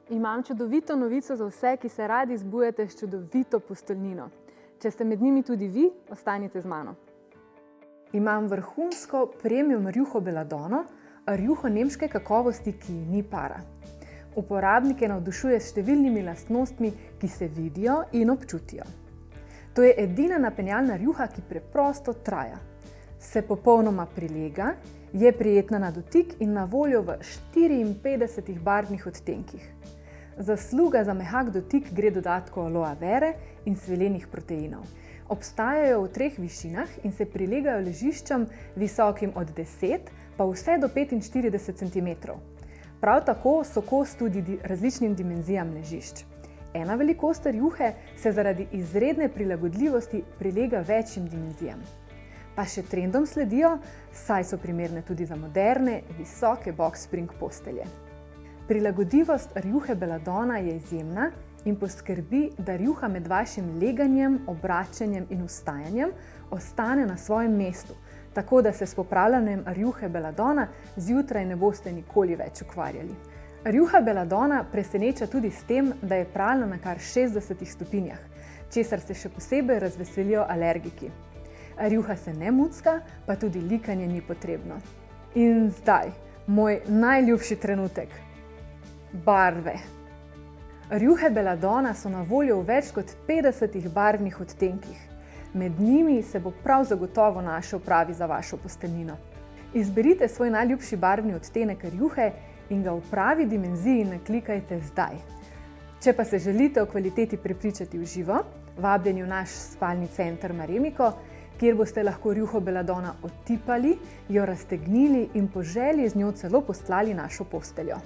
Imam čudovito novico za vse, ki se radi zbujate s čudovito posteljnino. Če ste med njimi tudi vi, ostanite z mano. Imam vrhunsko premium rjuho Belladonno, rjuho nemške kakovosti, ki ni para. Uporabnike navdušuje s številnimi lastnostmi, ki se vidijo in občutijo. To je edina napenjalna rjuha, ki preprosto traja. Se popolnoma prilega, je prijetna na dotik in na voljo v 54 barvnih odtenkih. Zasluga za mehak dotik gre dodatku aloe vere in svelenih proteinov. Obstajajo v 3 višinah in se prilegajo ležiščem visokim od 10 pa vse do 45 cm. Prav tako so kos tudi različnim dimenzijam ležišč. Ena velikost rjuhe se zaradi izredne prilagodljivosti prilega večjim dimenzijam. Pa še trendom sledijo, saj so primerne tudi za moderne, visoke box spring postelje. Prilagodljivost rjuhe Belladonna je izjemna in poskrbi, da rjuha med vašim leganjem, obračanjem in vstajanjem ostane na svojem mestu, tako da se s popravljanjem rjuhe Belladonna zjutraj ne boste nikoli več ukvarjali. Rjuha Belladonna preseneča tudi s tem, da je pralna na kar 60 stopinjah, česar se še posebej razveselijo alergiki. Rjuha se ne mucka, pa tudi likanje ni potrebno. In zdaj, moj najljubši trenutek. Barve. Rjuhe Belladonna so na voljo v več kot 50 barvnih odtenkih. Med njimi se bo prav zagotovo našel pravi za vašo posteljnino. Izberite svoj najljubši barvni odtenek rjuhe in ga v pravi dimenziji naklikajte zdaj. Če pa se želite o kvaliteti prepričati v živo, vabljeni v naš spalni center Maremiko, kjer boste lahko rjuho Belladonna odtipali, jo raztegnili in po želji z njo celo postlali našo posteljo.